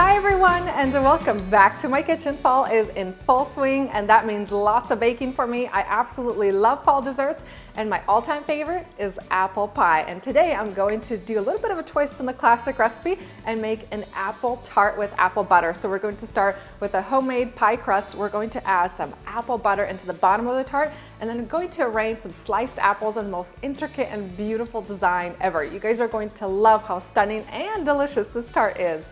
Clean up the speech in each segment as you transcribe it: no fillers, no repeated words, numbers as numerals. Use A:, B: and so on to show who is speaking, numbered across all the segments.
A: Hi everyone, and welcome back to my kitchen. Fall is in full swing, and that means lots of baking for me. I absolutely love fall desserts, and my all-time favorite is apple pie. And today I'm going to do a little bit of a twist on the classic recipe and make an apple tart with apple butter. So we're going to start with a homemade pie crust. We're going to add some apple butter into the bottom of the tart, and then I'm going to arrange some sliced apples in the most intricate and beautiful design ever. You guys are going to love how stunning and delicious this tart is.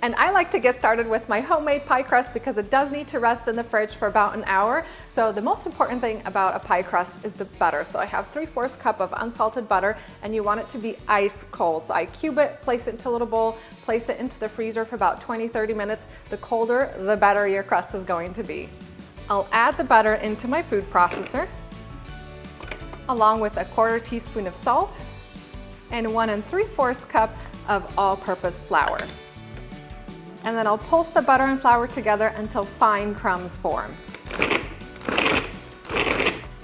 A: And I like to get started with my homemade pie crust because it does need to rest in the fridge for about an hour. So the most important thing about a pie crust is the butter. So I have 3/4 cup of unsalted butter, and you want it to be ice cold. So I cube it, place it into a little bowl, place it into the freezer for about 20-30 minutes. The colder, the better your crust is going to be. I'll add the butter into my food processor, along with a 1/4 teaspoon of salt and 1 3/4 cup of all-purpose flour. And then I'll pulse the butter and flour together until fine crumbs form.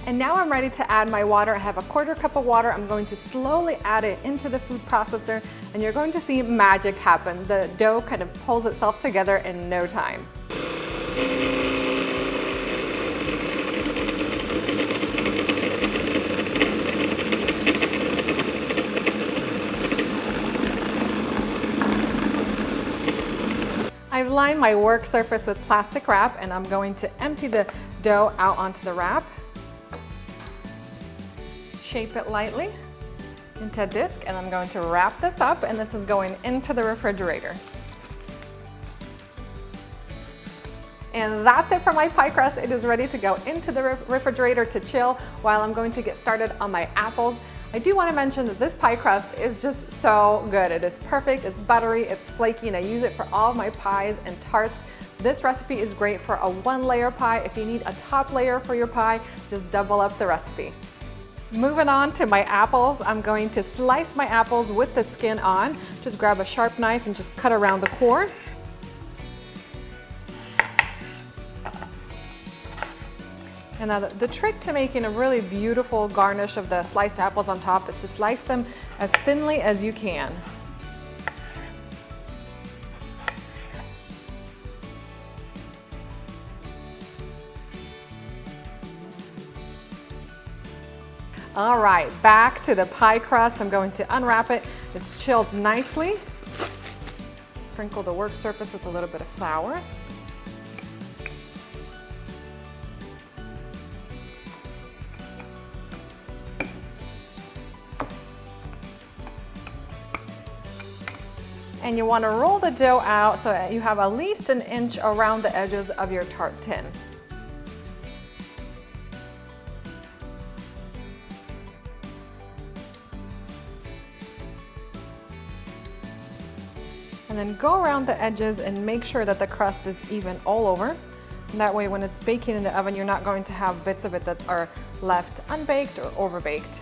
A: And now I'm ready to add my water. I have a 1/4 cup of water. I'm going to slowly add it into the food processor, and you're going to see magic happen. The dough kind of pulls itself together in no time. I've lined my work surface with plastic wrap, and I'm going to empty the dough out onto the wrap. Shape it lightly into a disc, and I'm going to wrap this up, and this is going into the refrigerator. And that's it for my pie crust. It is ready to go into the refrigerator to chill while I'm going to get started on my apples. I do want to mention that this pie crust is just so good. It is perfect, it's buttery, it's flaky, and I use it for all of my pies and tarts. This recipe is great for a 1-layer pie. If you need a top layer for your pie, just double up the recipe. Moving on to my apples, I'm going to slice my apples with the skin on. Just grab a sharp knife and just cut around the core. And now the trick to making a really beautiful garnish of the sliced apples on top is to slice them as thinly as you can. All right, back to the pie crust. I'm going to unwrap it. It's chilled nicely. Sprinkle the work surface with a little bit of flour. And you want to roll the dough out so that you have at least 1 inch around the edges of your tart tin. And then go around the edges and make sure that the crust is even all over. And that way when it's baking in the oven, you're not going to have bits of it that are left unbaked or overbaked.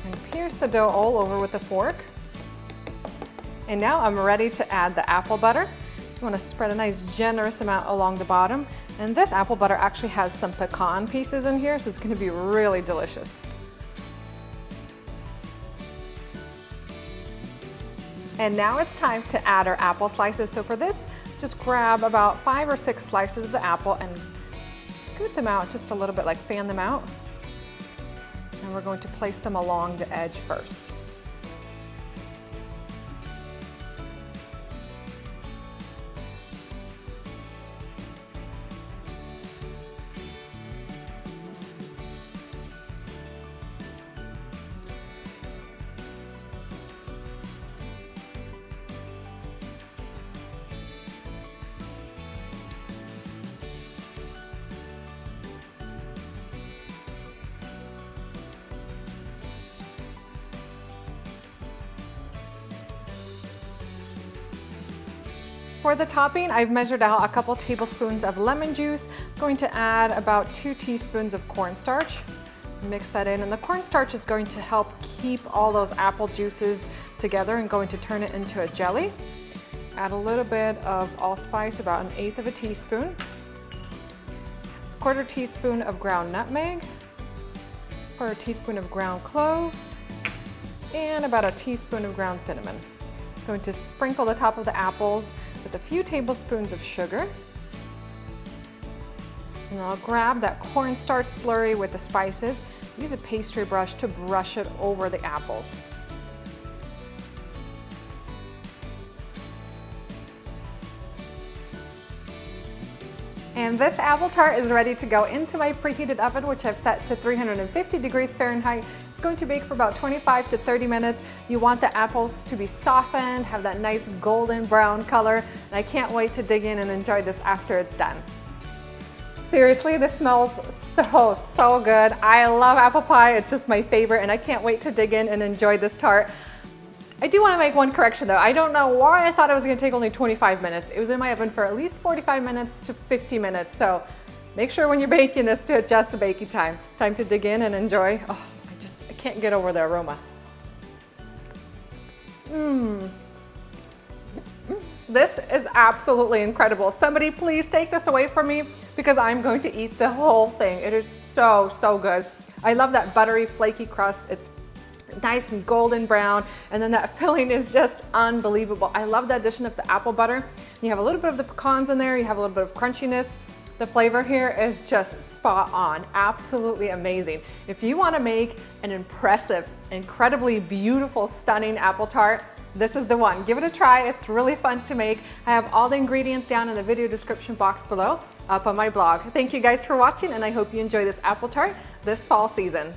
A: And pierce the dough all over with a fork. And now I'm ready to add the apple butter. You want to spread a nice generous amount along the bottom. And this apple butter actually has some pecan pieces in here, so it's going to be really delicious. And now it's time to add our apple slices. So for this, just grab about 5 or 6 slices of the apple and scoot them out just a little bit, like fan them out. And we're going to place them along the edge first. For the topping, I've measured out a couple tablespoons of lemon juice. I'm going to add about 2 teaspoons of cornstarch. Mix that in, and the cornstarch is going to help keep all those apple juices together and going to turn it into a jelly. Add a little bit of allspice, about 1/8 teaspoon. 1/4 teaspoon of ground nutmeg. 1/4 teaspoon of ground cloves. and about a teaspoon of ground cinnamon. I'm going to sprinkle the top of the apples with a few tablespoons of sugar. And I'll grab that cornstarch slurry with the spices. Use a pastry brush to brush it over the apples. And this apple tart is ready to go into my preheated oven, which I've set to 350 degrees Fahrenheit. It's going to bake for about 25 to 30 minutes. You want the apples to be softened, have that nice golden brown color, and I can't wait to dig in and enjoy this after it's done. Seriously, this smells so good. I love apple pie. It's just my favorite, and I can't wait to dig in and enjoy this tart. I do want to make one correction though. I don't know why I thought it was going to take only 25 minutes. It was in my oven for at least 45 minutes to 50 minutes. So make sure when you're baking this to adjust the baking time. Time to dig in and enjoy. Oh, I can't get over the aroma. This is absolutely incredible. Somebody please take this away from me because I'm going to eat the whole thing. It is so good. I love that buttery, flaky crust. It's nice and golden brown, and then that filling is just unbelievable. I love the addition of the apple butter. You have a little bit of the pecans in there, you have a little bit of crunchiness. The flavor here is just spot on, absolutely amazing. If you want to make an impressive, incredibly beautiful, stunning apple tart, this is the one. Give it a try, it's really fun to make. I have all the ingredients down in the video description box below, up on my blog. Thank you guys for watching, and I hope you enjoy this apple tart this fall season.